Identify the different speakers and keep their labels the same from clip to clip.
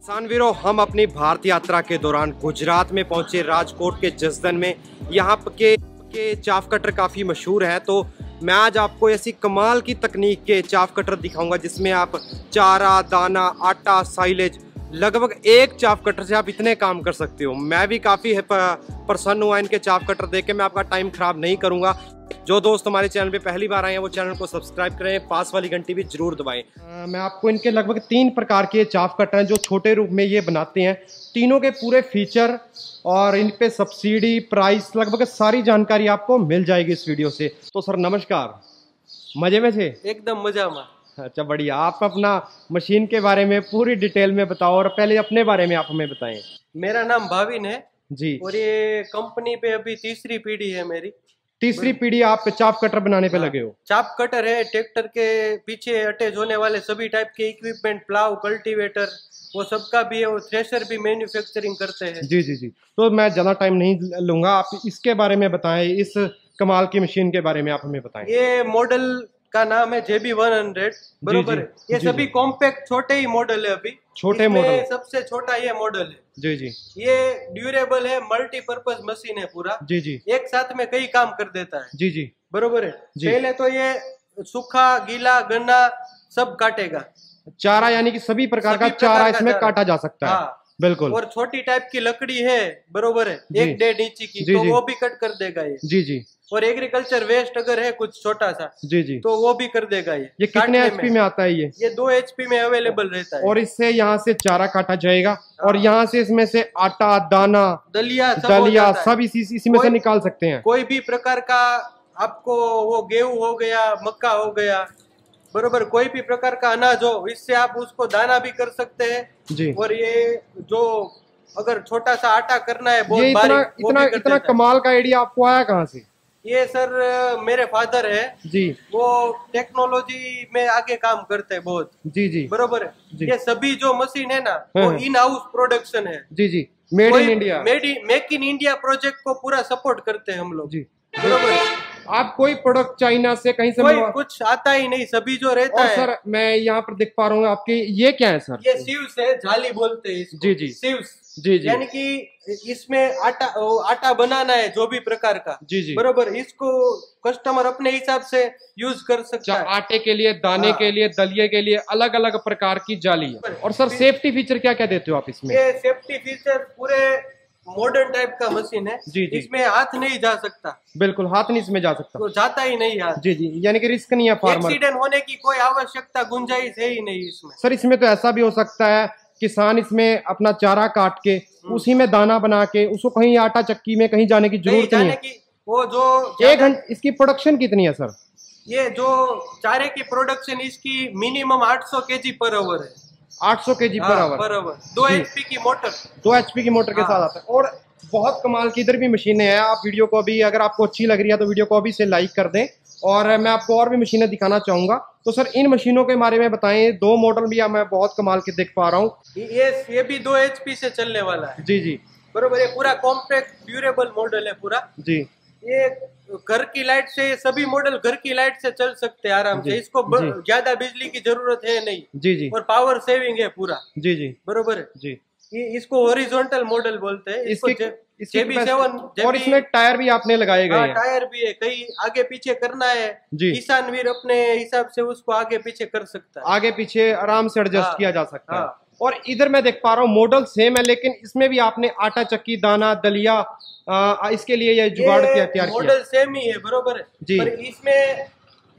Speaker 1: किसान वीरों, हम अपनी भारत यात्रा के दौरान गुजरात में पहुंचे, राजकोट के जसदन में। यहाँ के चाफ कटर काफ़ी मशहूर है, तो मैं आज आपको ऐसी कमाल की तकनीक के चाफ कटर दिखाऊंगा जिसमें आप चारा, दाना, आटा, साइलेज, लगभग एक चाफ कटर से आप इतने काम कर सकते हो। मैं भी काफ़ी प्रसन्न हुआ इनके चाफ कटर देख के। मैं आपका टाइम खराब नहीं करूँगा। जो दोस्त हमारे चैनल पे पहली बार आए हैं वो चैनल को सब्सक्राइब करें, पास वाली घंटी भी जरूर दबाएं। मैं आपको इनके लगभग 3 प्रकार के चाफ कटर हैं जो छोटे रूप में ये बनाते हैं। तीनों के पूरे फीचर और इन पे सब्सिडी, प्राइस, लगभग सारी जानकारी आपको मिल जाएगी इस वीडियो से। तो सर नमस्कार, मजे में थे?
Speaker 2: एकदम मजा में।
Speaker 1: अच्छा, बढ़िया। आप अपना मशीन के बारे में पूरी डिटेल में बताओ और पहले अपने बारे में आप हमें बताएं।
Speaker 2: मेरा नाम भाविन है
Speaker 1: जी,
Speaker 2: और ये कंपनी पे अभी तीसरी पीढ़ी है मेरी।
Speaker 1: तीसरी पीढ़ी आप चाफ कटर बनाने पे लगे हो?
Speaker 2: चाप कटर है, ट्रैक्टर के पीछे अटैच होने वाले सभी टाइप के इक्विपमेंट, प्लाव, कल्टीवेटर, वो सबका भी है। वो थ्रेशर भी मैन्युफैक्चरिंग करते हैं।
Speaker 1: जी जी जी। तो मैं ज़्यादा टाइम नहीं लूंगा, आप इसके बारे में बताएं, इस कमाल की मशीन के बारे में आप हमें बताएं।
Speaker 2: ये मॉडल का नाम है JB 100, बरोबर है। ये सभी कॉम्पैक्ट छोटे ही मॉडल है। अभी
Speaker 1: छोटे मॉडल,
Speaker 2: सबसे छोटा ये मॉडल है।
Speaker 1: जी जी।
Speaker 2: ये ड्यूरेबल है, मल्टीपर्पज मशीन है पूरा।
Speaker 1: जी जी।
Speaker 2: एक साथ में कई काम कर देता है।
Speaker 1: जी जी,
Speaker 2: बरोबर है।
Speaker 1: जी।
Speaker 2: पहले तो ये सूखा, गीला, गन्ना सब काटेगा।
Speaker 1: चारा यानी कि सभी प्रकार का चारा इसमें काटा जा सकता है।
Speaker 2: हाँ,
Speaker 1: बिल्कुल।
Speaker 2: और छोटी टाइप की लकड़ी है, बरोबर है, 1-1.5 इंची की,
Speaker 1: जी,
Speaker 2: तो
Speaker 1: जी।
Speaker 2: वो भी कट कर देगा ये।
Speaker 1: जी जी।
Speaker 2: और एग्रीकल्चर वेस्ट अगर है कुछ छोटा सा,
Speaker 1: जी जी,
Speaker 2: तो वो भी कर देगा ये।
Speaker 1: कितने HP में आता है ये?
Speaker 2: ये 2 HP में अवेलेबल रहता है।
Speaker 1: और इससे यहाँ से चारा काटा जाएगा और यहाँ से इसमें से आटा, दाना,
Speaker 2: दलिया
Speaker 1: सब इसी में से निकाल सकते हैं।
Speaker 2: कोई भी प्रकार का आपको, वो गेहूं हो गया, मक्का हो गया, बरोबर, कोई भी प्रकार का अनाज हो, इससे आप उसको दाना भी कर सकते हैं जी। और ये जो अगर छोटा सा आटा करना है बहुत बारीक,
Speaker 1: इतना कमाल का आइडिया आपको आया कहाँ से?
Speaker 2: ये सर मेरे फादर है
Speaker 1: जी, वो
Speaker 2: टेक्नोलॉजी में आगे काम करते हैं बहुत।
Speaker 1: जी जी, बरोबर है जी। ये
Speaker 2: सभी जो मशीन है ना, वो इन हाउस प्रोडक्शन है।
Speaker 1: जी जी, made in India,
Speaker 2: make in India project को पूरा सपोर्ट करते हैं हम लोग जी, बरोबर है।
Speaker 1: आप कोई प्रोडक्ट चाइना से कहीं से
Speaker 2: कुछ आता ही नहीं, सभी जो रहता है।
Speaker 1: सर मैं यहाँ पर देख पा रहा हूँ आपके, ये क्या है सर?
Speaker 2: ये सीव्स है, जाली बोलते हैं इसको।
Speaker 1: जी जी,
Speaker 2: सीव्स।
Speaker 1: जी जी,
Speaker 2: यानी कि इसमें आटा बनाना है जो भी प्रकार का, जी जी, बरोबर, इसको कस्टमर अपने हिसाब से यूज कर सकता है।
Speaker 1: आटे के लिए, दाने के लिए, दलिये के लिए अलग अलग प्रकार की जाली है। और सर सेफ्टी फीचर क्या क्या देते हो आप इसमें?
Speaker 2: ये सेफ्टी फीचर पूरे मॉडर्न टाइप का मशीन है जी जी। इसमें हाथ नहीं जा सकता, बिल्कुल हाथ नहीं इसमें जा सकता, तो जाता ही नहीं हाथ। जी जी, यानी कि रिस्क नहीं है फार्मर, एक्सीडेंट होने की कोई आवश्यकता, गुंजाइश है ही नहीं इसमें। सर इसमें तो ऐसा भी हो सकता है किसान इसमें अपना चारा काट के उसी में दाना बना के उसको कहीं आटा चक्की में कहीं जाने की जरूरत नहीं है। वो जो 1 घंटे, इसकी प्रोडक्शन कितनी है सर? ये जो चारे की प्रोडक्शन इसकी मिनिमम 800 kg पर आवर है। 800 kg पर आवर, 2 HP की मोटर, 2 HP की मोटर के साथ आता है। और बहुत कमाल की इधर भी मशीनें हैं। आप वीडियो को अभी, अगर आपको अच्छी लग रही है तो वीडियो को अभी से लाइक कर दें। और मैं आपको और भी मशीनें दिखाना चाहूंगा। तो सर इन मशीनों के बारे में बताएं। 2 मॉडल भी मैं बहुत कमाल के देख पा रहा हूँ। ये भी 2 HP से चलने वाला है। जी जी, बरोबर। ये पूरा कॉम्पैक्ट ड्यूरेबल मॉडल है पूरा जी। ये घर की लाइट से, ये सभी मॉडल घर की लाइट से चल सकते हैं आराम से। इसको ज्यादा बिजली की जरूरत है नहीं जी जी, और पावर सेविंग है पूरा जी जी, बरोबर है जी। इसको हॉरिजॉन्टल मॉडल बोलते हैं। इसको JB 7, और इसमें टायर भी आपने लगाए गए हैं। टायर भी है, कहीं आगे पीछे करना है जी, किसान वीर अपने हिसाब से उसको आगे पीछे कर सकता है, आगे पीछे आराम से एडजस्ट किया जा सकता है। और इधर मैं देख पा रहा हूँ मॉडल सेम है, लेकिन इसमें भी आपने आटा चक्की, दाना, दलिया, इसके लिए ये जुगाड़ तैयार किया। मॉडल सेम ही है, बरोबर है जी। पर इसमें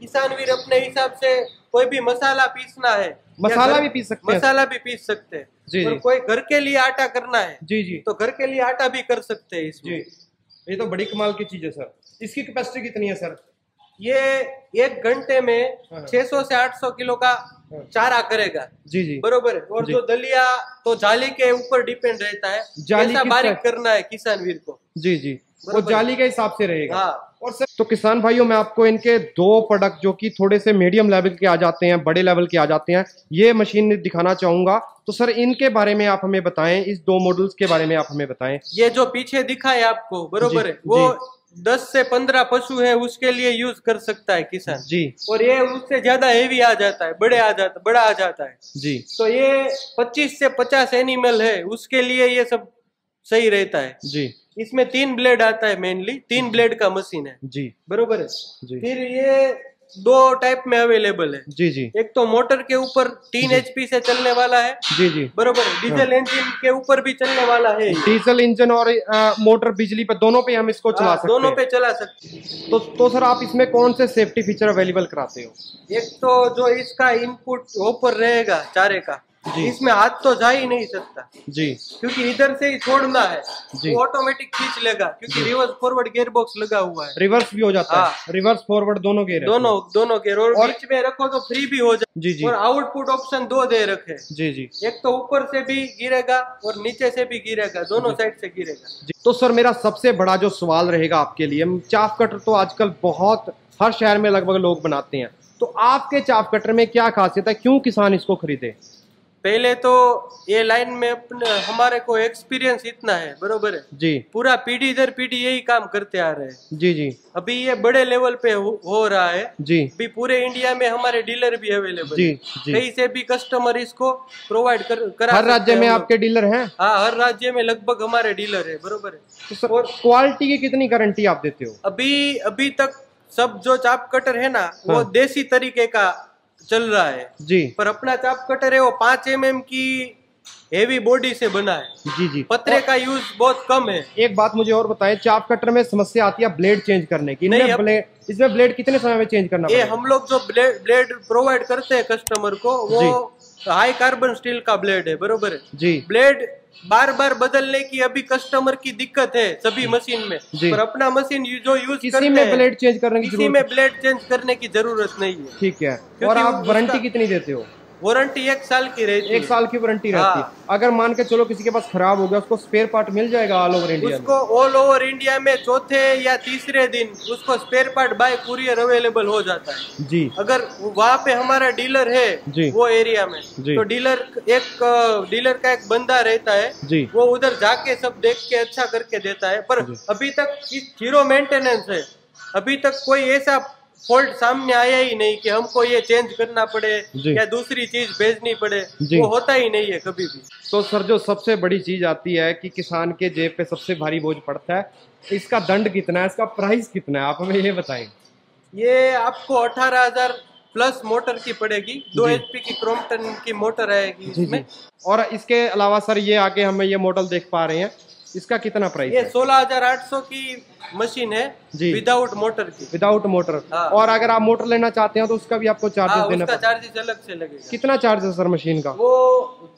Speaker 2: किसान वीर अपने हिसाब से कोई भी मसाला पीसना है, मसाला भी पीस सकते हैं, मसाला भी पीस सकते हैं जी। और कोई घर के लिए आटा करना है जी जी, तो घर के लिए आटा भी कर सकते हैं इसमें जी। ये तो बड़ी कमाल की चीज है सर। इसकी कैपेसिटी कितनी है सर? ये 1 घंटे में 600 से 800 किलो का चारा करेगा जी जी, बरोबर है। और जो दलिया तो जाली के ऊपर डिपेंड रहता है, जाली बारीक करना है किसान वीर को जी जी, वो जाली के हिसाब से रहेगा। हाँ। और सर तो किसान भाइयों, मैं आपको इनके 2 प्रोडक्ट जो कि थोड़े से मीडियम लेवल के आ जाते हैं, बड़े लेवल के आ जाते हैं, ये मशीन दिखाना चाहूंगा। तो सर इनके बारे में आप हमें बताएं, इस 2 मॉडल्स के बारे में आप हमें बताएं। ये जो पीछे दिखा है आपको, बरोबर है, वो 10 से 15 पशु है उसके लिए यूज कर सकता है किसान जी। और ये उससे ज्यादा हेवी आ जाता है, बड़ा आ जाता है जी। तो ये 25 से 50 एनिमल है उसके लिए ये सब सही रहता है जी। इसमें 3 ब्लेड आता है, मेनली 3 ब्लेड का मशीन है जी, बरोबर है जी। फिर ये 2 टाइप में अवेलेबल है जी जी। एक तो मोटर के ऊपर 3 HP से चलने वाला है जी जी, बरोबर है। डीजल इंजन के ऊपर भी चलने वाला है,
Speaker 1: डीजल इंजन और मोटर बिजली पे दोनों पे हम इसको चला सकते हैं,
Speaker 2: दोनों पे चला सकते हैं।
Speaker 1: तो सर आप इसमें कौन से सेफ्टी फीचर अवेलेबल कराते हो?
Speaker 2: एक तो जो इसका इनपुट ऊपर रहेगा चारे का, इसमें हाथ तो जा ही नहीं सकता जी, क्योंकि इधर से ही छोड़ना है जी, वो ऑटोमेटिक खींच लेगा क्योंकि रिवर्स फॉरवर्ड गियर बॉक्स लगा हुआ है,
Speaker 1: रिवर्स भी हो जाता है, रिवर्स फॉरवर्ड दोनों गियर,
Speaker 2: दोनों गियर, और बीच में रखो तो फ्री भी हो जाए जी जी। और आउटपुट ऑप्शन 2 दे रखे जी जी, एक तो ऊपर से भी गिरेगा और नीचे से भी गिरेगा, दोनों साइड से गिरेगा।
Speaker 1: तो सर मेरा सबसे बड़ा जो सवाल रहेगा आपके लिए, चाफ कटर तो आजकल बहुत हर शहर में लगभग लोग बनाते हैं, तो आपके चाफ कटर में क्या खासियत है, क्यों किसान इसको खरीदे?
Speaker 2: पहले तो ये लाइन में हमारे को एक्सपीरियंस इतना है, बरोबर है जी, पूरा पीढ़ी दर पीढ़ी यही काम करते आ रहे हैं जी जी। अभी ये बड़े लेवल पे हो रहा है जी, अभी पूरे इंडिया में हमारे डीलर भी अवेलेबल जी जी, कहीं से भी कस्टमर इसको प्रोवाइड करा।
Speaker 1: हर राज्य में आपके डीलर हैं?
Speaker 2: हाँ, हर राज्य में लगभग हमारे डीलर है, बरोबर है।
Speaker 1: तो और क्वालिटी की कितनी गारंटी आप देते हो?
Speaker 2: अभी तक सब जो चाप कटर है ना वो देसी तरीके का चल रहा है जी, पर अपना चाप कटर है वो 5 mm की हेवी बॉडी से बना है जी जी, पतरे का यूज बहुत कम है।
Speaker 1: एक बात मुझे और बताएं, चाप कटर में समस्या आती है ब्लेड चेंज करने की, इसमें ब्लेड कितने समय में चेंज करना
Speaker 2: ये हम लोग जो ब्लेड प्रोवाइड करते हैं कस्टमर को वो हाई कार्बन स्टील का ब्लेड है, बरोबर है जी। ब्लेड बार बार बदलने की अभी कस्टमर की दिक्कत है सभी मशीन में, पर अपना मशीन जो यूज
Speaker 1: करते हैं ब्लेड चेंज करने की
Speaker 2: किसी में ब्लेड चेंज करने की जरूरत नहीं है।
Speaker 1: ठीक है। और आप वारंटी कितनी देते हो?
Speaker 2: वारंटी 1 साल की रहती है।
Speaker 1: 1 साल की वारंटी रहती है। अगर मान के चलो किसी के पास खराब हो गया, उसको स्पेयर पार्ट मिल जाएगा ऑल ओवर इंडिया?
Speaker 2: उसको ऑल ओवर इंडिया में चौथे या तीसरे दिन उसको spare part by courier available हो जाता है जी। अगर वहाँ पे हमारा डीलर है जी, वो एरिया में तो डीलर का एक बंदा रहता है जी, वो उधर जाके सब देख के अच्छा करके देता है। पर अभी तक 0 मेंटेनेंस है, अभी तक कोई ऐसा फॉल्ट सामने आया ही नहीं कि हमको ये चेंज करना पड़े या दूसरी चीज भेजनी पड़े, वो होता ही नहीं है कभी भी।
Speaker 1: तो सर जो सबसे बड़ी चीज आती है कि किसान के जेब पे सबसे भारी बोझ पड़ता है, इसका दंड कितना है, इसका प्राइस कितना है, आप हमें ये बताएं।
Speaker 2: ये आपको 18,000 प्लस मोटर की पड़ेगी, 2 HP की क्रोम्पटन की मोटर आएगी इसमें।
Speaker 1: और इसके अलावा सर ये आगे हमें ये मॉडल देख पा रहे हैं, इसका कितना प्राइस
Speaker 2: है? 16,800 की मशीन है विदाउट मोटर की,
Speaker 1: विदाउट मोटर। और अगर आप मोटर लेना चाहते हैं तो उसका भी आपको चार्जेस देना
Speaker 2: पड़ेगा? चार्जेस अलग से लगेगा।
Speaker 1: कितना चार्ज है सर मशीन का?
Speaker 2: वो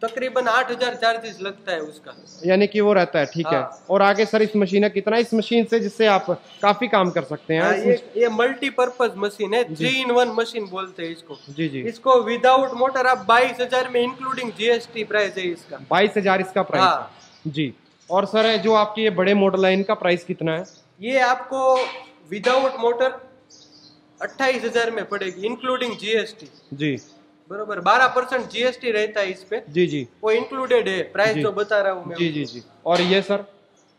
Speaker 2: तकरीबन 8,000 चार्जेस लगता है उसका,
Speaker 1: यानी कि वो रहता है। ठीक है। और आगे सर इस मशीन है कितना, इस मशीन से जिससे आप काफी काम कर सकते हैं?
Speaker 2: ये मल्टीपर्पज मशीन है, 3-in-1 मशीन बोलते हैं इसको जी जी। इसको विदाउट मोटर आप 22,000 में इंक्लूडिंग GST प्राइस है इसका,
Speaker 1: 22,000 इसका प्राइस है जी। और सर जो आपके ये बड़े मॉडल है इनका प्राइस कितना है?
Speaker 2: ये आपको विदाउट मोटर 28,000 में पड़ेगी इंक्लूडिंग GST जी, बरोबर। 12% GST रहता है इस पे जी जी, वो इंक्लूडेड है प्राइस जो बता रहा हूँ मैं
Speaker 1: जी जी जी। और ये सर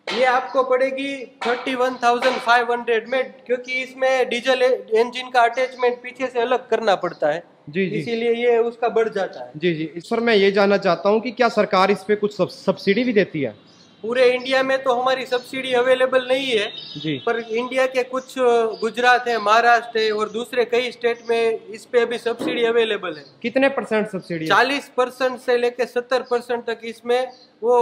Speaker 2: ये आपको पड़ेगी 31,500 में, क्योंकि इसमें डीजल इंजन का अटैचमेंट पीछे से अलग करना पड़ता है जी जी, इसीलिए ये उसका बढ़ जाता है जी जी। सर मैं ये जानना चाहता हूँ कि क्या सरकार इस पे कुछ सब्सिडी भी देती है? पूरे इंडिया में तो हमारी सब्सिडी अवेलेबल नहीं है जी, पर इंडिया के कुछ गुजरात है, महाराष्ट्र है और दूसरे कई स्टेट में इस पे अभी सब्सिडी अवेलेबल है।
Speaker 1: कितने % सब्सिडी?
Speaker 2: 40% से लेके 70% तक इसमें वो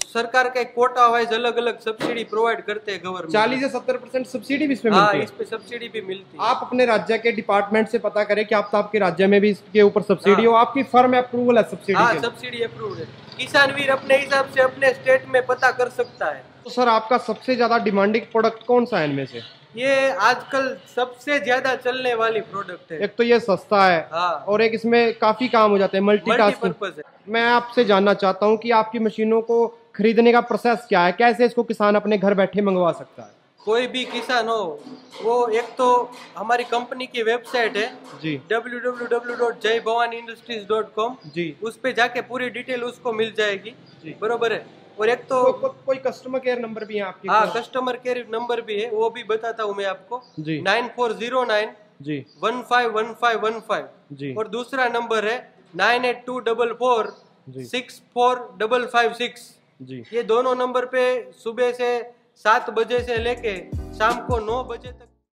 Speaker 2: सरकार का कोटा वाइज अलग अलग सब्सिडी प्रोवाइड करते हैं गवर्नमेंट।
Speaker 1: 40 से 70% सब्सिडी भी इसमें मिलती है?
Speaker 2: इस पे सब्सिडी भी मिलती है।
Speaker 1: आप अपने राज्य के डिपार्टमेंट से पता करें कि आपके राज्य में भी इसके ऊपर सब्सिडी हो, आपकी फर्म अप्रूवल है सब्सिडी?
Speaker 2: हाँ, सब्सिडी अप्रूव है। किसान वीर अपने हिसाब से अपने स्टेट में पता कर सकता है।
Speaker 1: तो सर आपका सबसे ज्यादा डिमांडिंग प्रोडक्ट कौन सा है इनमें से?
Speaker 2: ये आजकल सबसे ज्यादा चलने वाली प्रोडक्ट है।
Speaker 1: एक तो ये सस्ता है और एक इसमें काफी काम हो जाते हैं, मल्टीटास्किंग है। मैं आपसे जानना चाहता हूँ कि आपकी मशीनों को खरीदने का प्रोसेस क्या है, कैसे इसको किसान अपने घर बैठे मंगवा सकता है?
Speaker 2: कोई भी किसान हो, वो एक तो हमारी कंपनी की वेबसाइट है जी www.jaybhawanindustries.com जी, उस पे जाके पूरी डिटेल उसको मिल जाएगी जी, बरोबर है। और एक तो
Speaker 1: कोई कस्टमर केयर नंबर भी है आपके?
Speaker 2: हाँ, कस्टमर केयर नंबर भी है, वो भी बताता हूँ मैं आपको जी, 9409 जी 151515 जी, और दूसरा नंबर है 9824 64556 जी। ये दोनों नंबर पे सुबह से 7 बजे से लेके शाम को 9 बजे तक